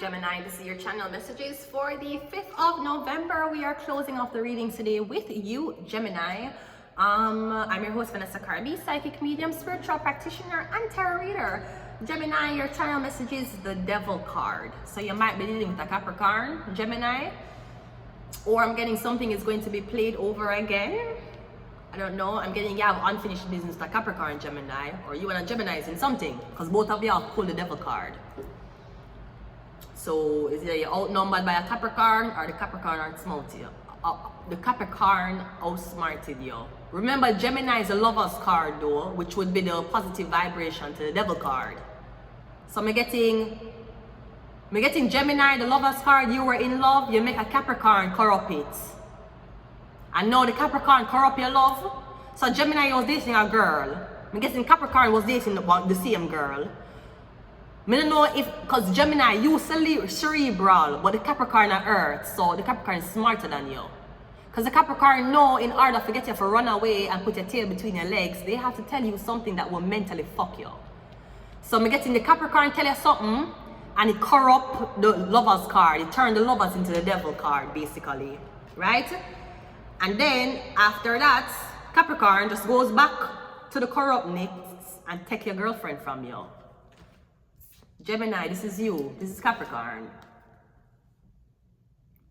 Gemini, this is your channel messages for the 5th of November. We are closing off the readings today with you, Gemini. I'm your host, Vanessa Carby, psychic medium, spiritual practitioner, and tarot reader. Gemini, your channel message is the Devil card. So you might be dealing with a Capricorn, Gemini, or I'm getting something is going to be played over again. I don't know. I'm getting you have unfinished business with a Capricorn, Gemini, or you and a Gemini is in something, because both of you have pulled the Devil card. So is either you're outnumbered by a Capricorn or the Capricorn outsmarted you. The Capricorn outsmarted you. Remember, Gemini is a lover's card though, which would be the positive vibration to the Devil card. So I'm getting Gemini, the lover's card, you were in love, you make a Capricorn corrupt it. And now the Capricorn corrupt your love. So Gemini was dating a girl. I'm guessing Capricorn was dating the same girl. I don't know if, because Gemini, you cerebral, but the Capricorn are earth, so the Capricorn is smarter than you. Because the Capricorn know in order to get you to run away and put your tail between your legs, they have to tell you something that will mentally fuck you. So I'm getting the Capricorn tell you something, and it corrupt the lover's card. It turned the lovers into the Devil card, basically, right? And then, after that, Capricorn just goes back to the corruptness and take your girlfriend from you. Gemini, this is you. This is Capricorn.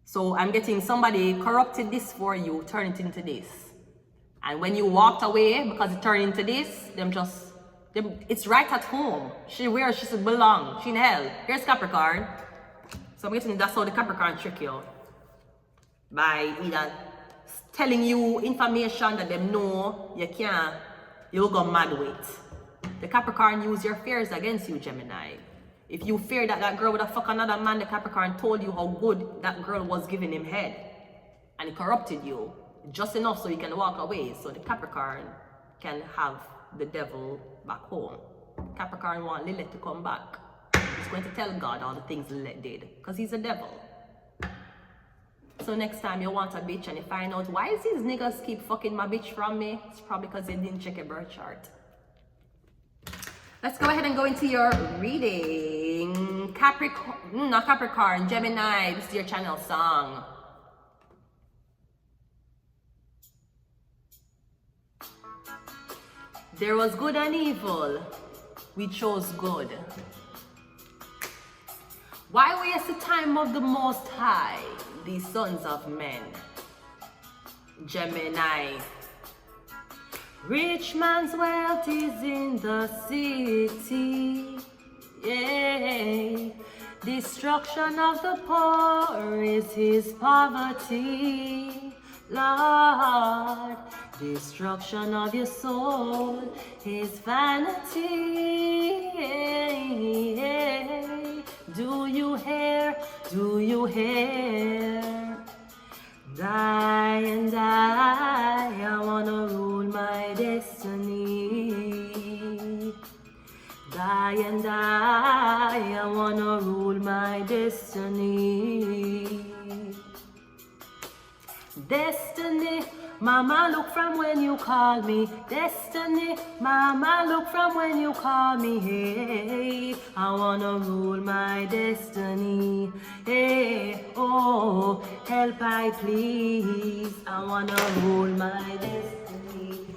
So I'm getting somebody corrupted this for you, turned it into this. And when you walked away because it turned into this, it's right at home. She where she should belong. She in hell. Here's Capricorn. So I'm getting that's how the Capricorn trick you. By either telling you information that them know you'll go mad with. The Capricorn use your fears against you, Gemini. If you fear that girl would have fuck another man, the Capricorn told you how good that girl was giving him head. And it corrupted you. Just enough so you can walk away. So the Capricorn can have the Devil back home. Capricorn want Lilith to come back. He's going to tell God all the things Lilith did. Because he's a devil. So next time you want a bitch and you find out why is these niggas keep fucking my bitch from me, it's probably because they didn't check your birth chart. Let's go ahead and go into your reading. Capricorn, Gemini, this is your channel song. There was good and evil. We chose good. Why waste the time of the Most High, these sons of men? Gemini. Rich man's wealth is in the city, yeah. Destruction of the poor is his poverty, Lord. Destruction of your soul is vanity, yeah. Do you hear? Do you hear? Die and die, I wanna rule my destiny. Die and die, I wanna rule my destiny. Destiny, mama look from when you call me. Destiny, mama look from when you call me. Hey, I wanna rule my destiny. Hey, oh, help I please. I wanna rule my destiny.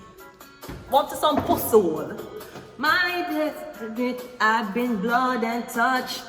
Want to some puzzle? My destiny, I've been blood and touch.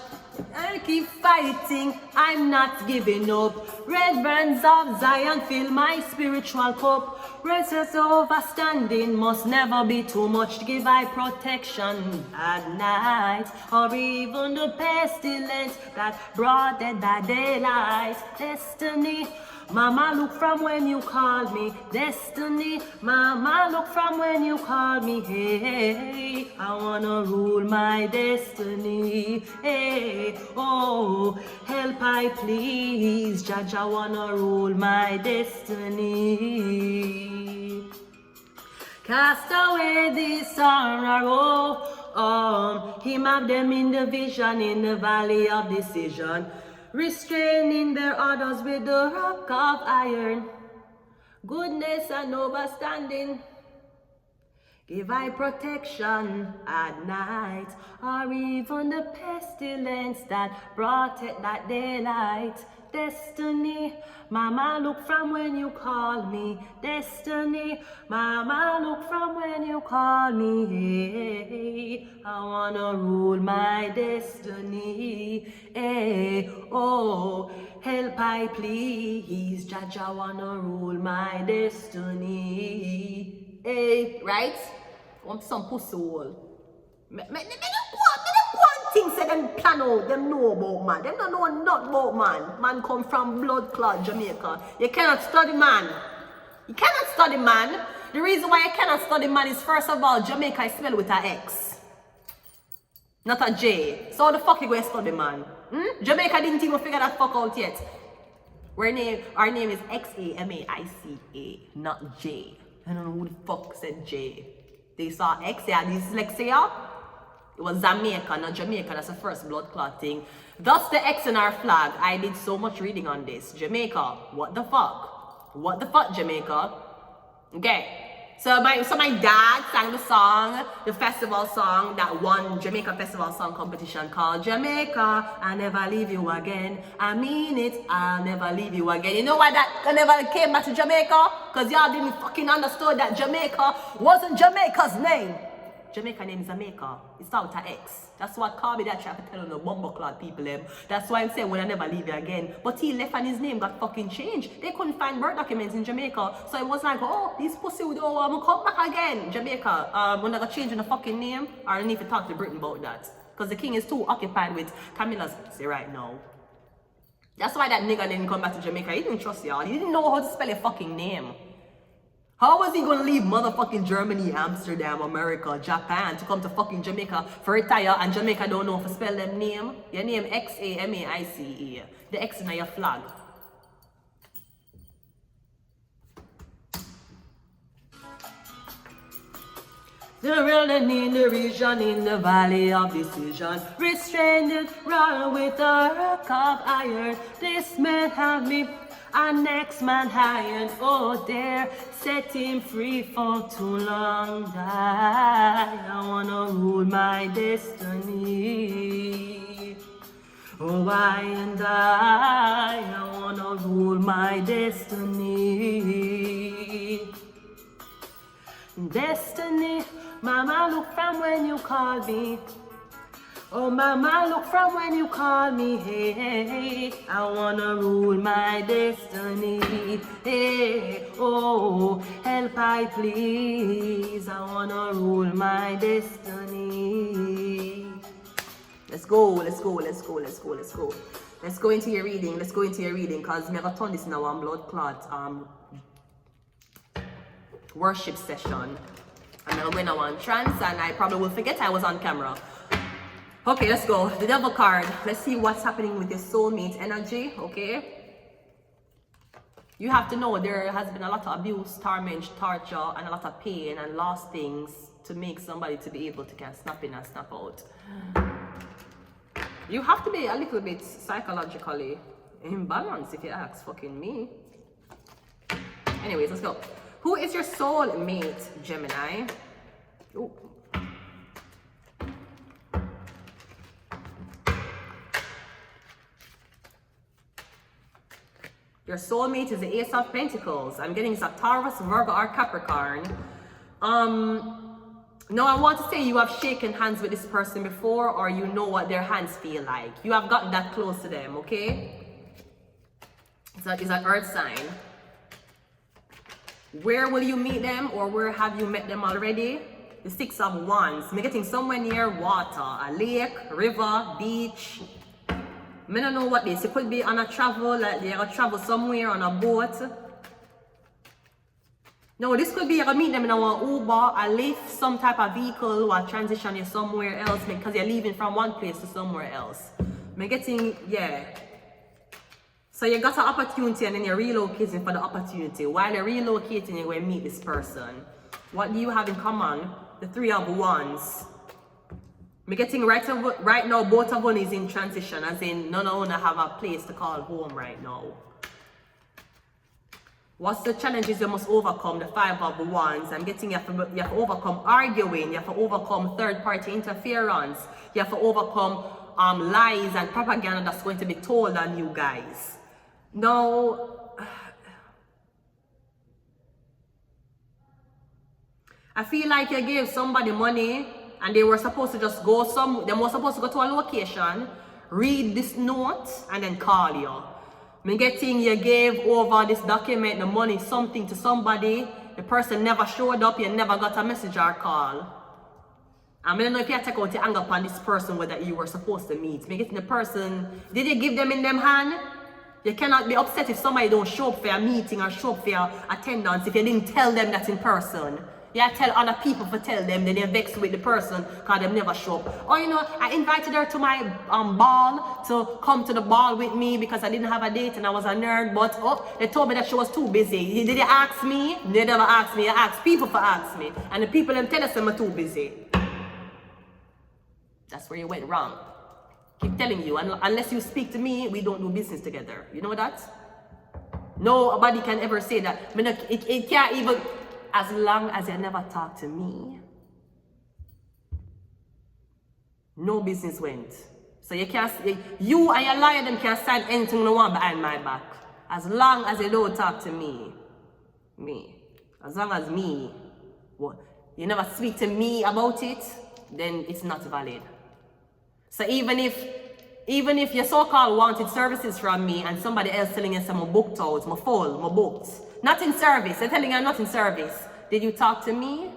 I keep fighting, I'm not giving up. Red bands of Zion fill my spiritual cup. Restless overstanding must never be too much to give I protection at night, or even the pestilence that brought death by daylight. Destiny, mama look from when you call me. Destiny, mama look from when you call me. Hey, I wanna rule my destiny. Hey, oh, help I please, Judge, I wanna rule my destiny. Cast away the sorrow, him have them in the vision, in the valley of decision, restraining their orders with the rock of iron. Goodness and overstanding Give I protection at night, or even the pestilence that brought it that daylight. Destiny, mama, look from when you call me. Destiny, mama, look from when you call me. Hey, I wanna rule my destiny. Hey, oh, help I please. Judge, I wanna rule my destiny. Hey, right? Want some pussy hole. Me things say them plan out, them know about man. Them don't know nothing about man. Man come from blood clot Jamaica. You cannot study man. You cannot study man. The reason why you cannot study man is, first of all, Jamaica is spelled with an X, not a J. So how the fuck you going to study man? Jamaica didn't even figure that fuck out yet. Our name is Xamaica, not J. I don't know who the fuck said J. They saw X, yeah, dyslexia. It was Jamaica, not Jamaica. That's the first blood clot thing. Thus the X in our flag. I did so much reading on this. Jamaica, what the fuck? What the fuck, Jamaica? Okay. So my dad sang the song, the festival song that won Jamaica Festival Song Competition, called Jamaica, I never leave you again. I mean it, I'll never leave you again. You know why that I never came back to Jamaica? Because y'all didn't fucking understood that Jamaica wasn't Jamaica's name. Jamaica name is Jamaica. It's out of X. That's what Carby that tried to tell on the bumbleclad people them. That's why I'm saying when I never leave you again. But he left and his name got fucking changed. They couldn't find birth documents in Jamaica. So it was like, oh, these pussy would come back again. Jamaica, when I got changing the fucking name, I need to talk to Britain about that. Because the king is too occupied with Camilla's pussy right now. That's why that nigga didn't come back to Jamaica. He didn't trust y'all. He didn't know how to spell a fucking name. How was he gonna leave motherfucking Germany, Amsterdam, America, Japan to come to fucking Jamaica for retire, and Jamaica don't know how to spell them name? Your name Xamaica. The X in your flag. The realm in the region, in the valley of decision, restrained, roar with a rock of iron. This man have me, and next man high, oh there, set him free for too long. I wanna rule my destiny. Oh, I wanna rule my destiny. Destiny, mama, look from when you call me. Oh, mama, look from when you call me. Hey, I wanna rule my destiny. Hey, oh, help I please. I wanna rule my destiny. Let's go, let's go, let's go, let's go, let's go. Let's go into your reading. Let's go into your reading, because I'm gonna turn this in one blood clot worship session. And I'm going to one trance, and I probably will forget I was on camera. Okay, let's go. The devil card. Let's see what's happening with your soulmate energy, okay? You have to know there has been a lot of abuse, torment, torture, and a lot of pain and lost things to make somebody to be able to kind of snap in and snap out. You have to be a little bit psychologically in balance, if you ask fucking me. Anyways, let's go. Who is your soulmate, Gemini? Ooh. Your soulmate is the Ace of Pentacles. I'm getting a Taurus, Virgo, or Capricorn. No, I want to say you have shaken hands with this person before, or you know what their hands feel like. You have gotten that close to them, okay? It's an earth sign. Where will you meet them, or where have you met them already? The Six of Wands. I'm getting somewhere near water, a lake, river, beach. I don't know what this. It could be on a travel, like you're gonna travel somewhere on a boat. No, this could be you're gonna meet them in a Uber, a Lyft, some type of vehicle or transition you somewhere else because you're leaving from one place to somewhere else. I'm getting, yeah. So you got an opportunity and then you're relocating for the opportunity. While you're relocating, you're going to meet this person. What do you have in common? The Three of Wands. I'm getting right now, both of them is in transition, as in none of them have a place to call home right now. What's the challenges you must overcome? The 5 of Wands. I'm getting you have to overcome arguing. You have to overcome third-party interference. You have to overcome lies and propaganda that's going to be told on you guys. Now, I feel like you gave somebody money and they were supposed to just go they were supposed to go to a location, read this note, and then call you. Me getting you gave over this document, the money, something to somebody, the person never showed up, you never got a message or call. I don't know if you take out your anger upon this person whether you were supposed to meet. Me getting the person, did you give them in them hand? You cannot be upset if somebody don't show up for a meeting or show up for your attendance if you didn't tell them that in person. You tell other people to tell them, then they're vexed with the person because they never show up. Or, you know, I invited her to my ball to come to the ball with me because I didn't have a date and I was a nerd. But, they told me that she was too busy. Did you ask me? They never asked me. I asked people to ask me. And the people them tell us I'm too busy. That's where you went wrong. Keep telling you, unless you speak to me, we don't do business together. You know that? Nobody can ever say that. I mean, it can't even... As long as you never talk to me, no business went. So you can't, you and your liar them can't sign anything no one behind my back. As long as you don't talk to me. As long as you never speak to me about it, then it's not valid. So even if your so-called wanted services from me and somebody else telling you I'm booked out, I'm full, I'm booked. Not in service. They're telling you I'm not in service. Did you talk to me?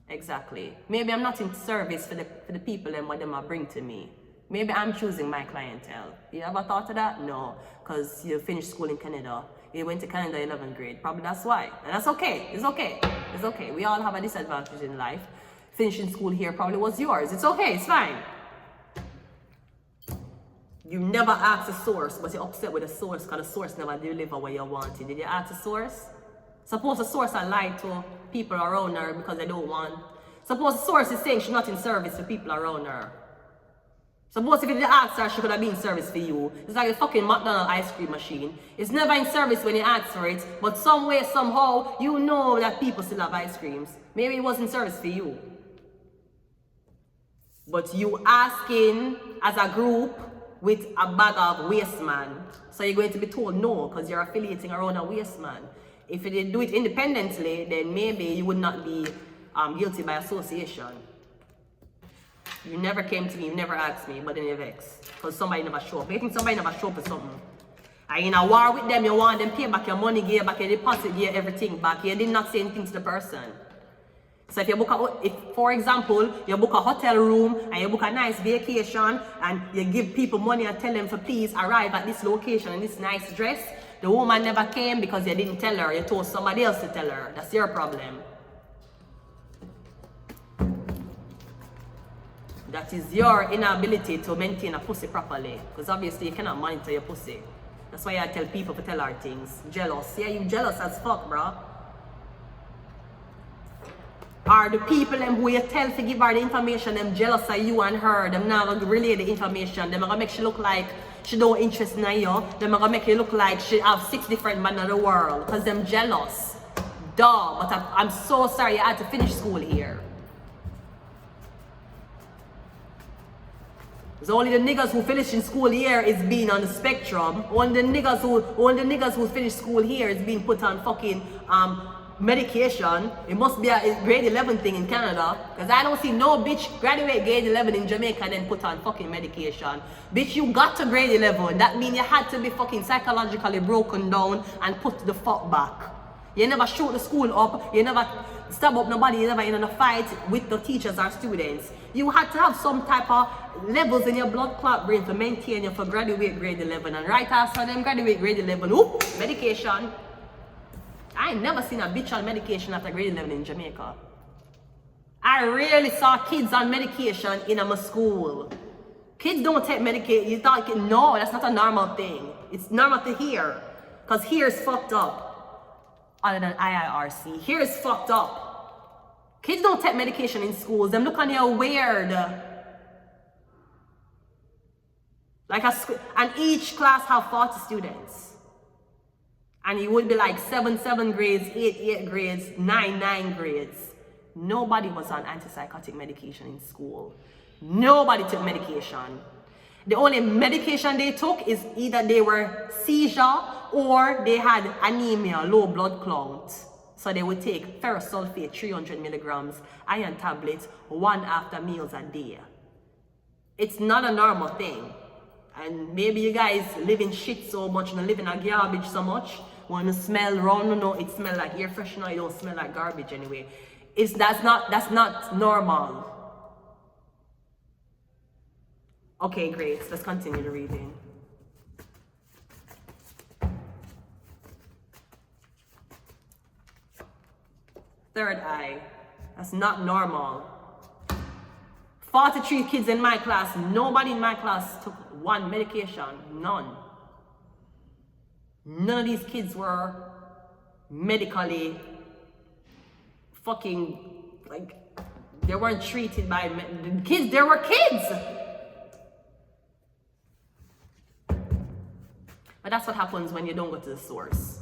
Exactly. Maybe I'm not in service for the people and what them are bring to me. Maybe I'm choosing my clientele. You ever thought of that? No. Because you finished school in Canada. You went to Canada 11th grade. Probably that's why. And that's okay. It's okay. It's okay. We all have a disadvantage in life. Finishing school here probably was yours. It's okay. It's fine. You never asked the source, but you're upset with the source because the source never deliver what you wanted. Did you ask the source? Suppose the source I lied to people around her because they don't want. Suppose the source is saying she's not in service for people around her. Suppose if you didn't ask her, she could have been in service for you. It's like a fucking McDonald's ice cream machine. It's never in service when you ask for it, but some way, somehow, you know that people still have ice creams. Maybe it was in service for you. But you asking as a group with a bag of waste man. So you're going to be told no because you're affiliating around a waste man. If you did do it independently, then maybe you would not be guilty by association. You never came to me, you never asked me, but then you're vexed because somebody never showed up. You think somebody never showed up for something. And in a war with them, you want them pay back your money, give back your deposit, give everything back. You did not say anything to the person. So if you book for example, you book a hotel room and you book a nice vacation and you give people money and tell them to please arrive at this location in this nice dress, the woman never came because you didn't tell her, you told somebody else to tell her. That's your problem. That is your inability to maintain a pussy properly. Because obviously you cannot monitor your pussy. That's why I tell people to tell her things. Jealous. Yeah, you jealous as fuck, bro. Are the people them who you tell to give her the information, them jealous of you and her, them not gonna relay the information, them gonna make she look like she don't interest in you, them gonna make you look like she have 6 different men in the world, because them jealous. Duh, but I'm so sorry you had to finish school here. It's only the niggas who finish in school here is being on the spectrum. Only the niggas who finish school here is being put on fucking medication. It must be a grade 11 thing in Canada, because I don't see no bitch graduate grade 11 in Jamaica and then put on fucking medication. Bitch, you got to grade 11. That means you had to be fucking psychologically broken down and put the fuck back. You never shoot the school up, you never stab up nobody, you never in a fight with the teachers or students. You had to have some type of levels in your blood clot brain to maintain you for graduate grade 11. And right after them graduate grade 11, whoop, medication. I ain't never seen a bitch on medication after grade 11 in Jamaica. I rarely saw kids on medication in my school. Kids don't take medication. You thought, no, that's not a normal thing. It's normal to hear. Because here is fucked up. Other than IIRC. Here is fucked up. Kids don't take medication in schools. Them look on you weird. Like and each class have 40 students. And you would be like 7 grades, 8 grades, 9 grades. Nobody was on antipsychotic medication in school. Nobody took medication. The only medication they took is either they were seizure or they had anemia, low blood count. So they would take ferrous sulfate, 300 milligrams, iron tablets, 1 after meals a day. It's not a normal thing. And maybe you guys live in shit so much, and live in a garbage so much. When you smell wrong, no, it smells like air freshener, it don't smell like garbage anyway. That's not normal. Okay, great. Let's continue the reading. Third eye. That's not normal. 43 kids in my class. Nobody in my class took 1 medication. None. None of these kids were medically fucking, like, they weren't treated by the kids. There were kids. But that's what happens when you don't go to the source.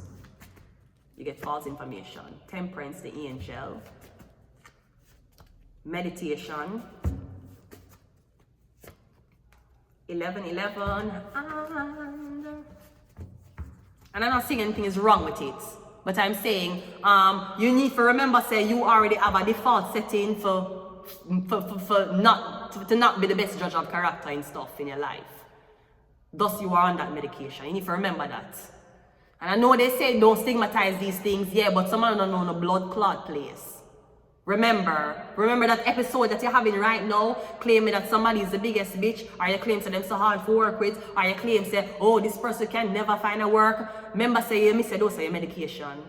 You get false information. Temperance, the angel. Meditation. 11:11. And I'm not saying anything is wrong with it. But I'm saying you need to remember, say you already have a default setting for not be the best judge of character and stuff in your life. Thus, you are on that medication. You need to remember that. And I know they say don't stigmatize these things, yeah, but someone don't know no blood clot place. Remember that episode that you're having right now, claiming that somebody is the biggest bitch, or you claim say them so hard to work with, or you claim say, oh, this person can never find a work. Remember, say you miss a dose of your medication.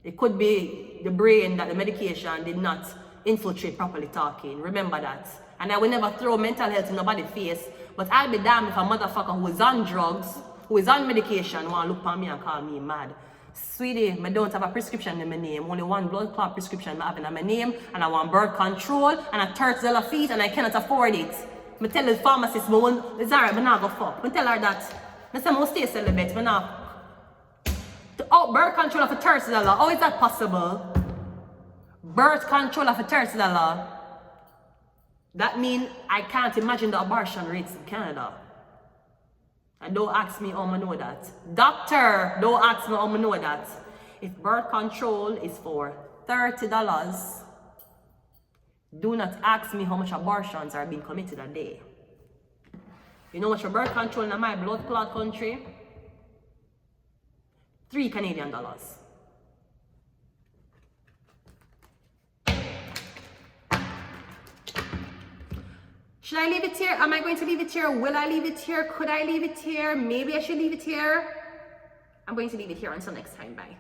It could be the brain that the medication did not infiltrate properly talking. Remember that. And I will never throw mental health in nobody's face. But I'll be damned if a motherfucker who is on drugs, who is on medication, want to look at me and call me mad. Sweetie, I don't have a prescription in my name. Only 1 blood clot prescription I have in my name. And I want birth control and a $30 feet and I cannot afford it. I tell the pharmacist, it's alright, I'm not going to fuck. I tell her that. I say, I'm stay celibate. I'm not. Birth control for $30. How is that possible? Birth control for $30. That means I can't imagine the abortion rates in Canada. And don't ask me how I know that. Doctor, don't ask me how I know that. If birth control is for $30, do not ask me how much abortions are being committed a day. You know what your birth control in my blood clot country? $3 Canadian. Should I leave it here? Am I going to leave it here? Will I leave it here? Could I leave it here? Maybe I should leave it here. I'm going to leave it here until next time. Bye.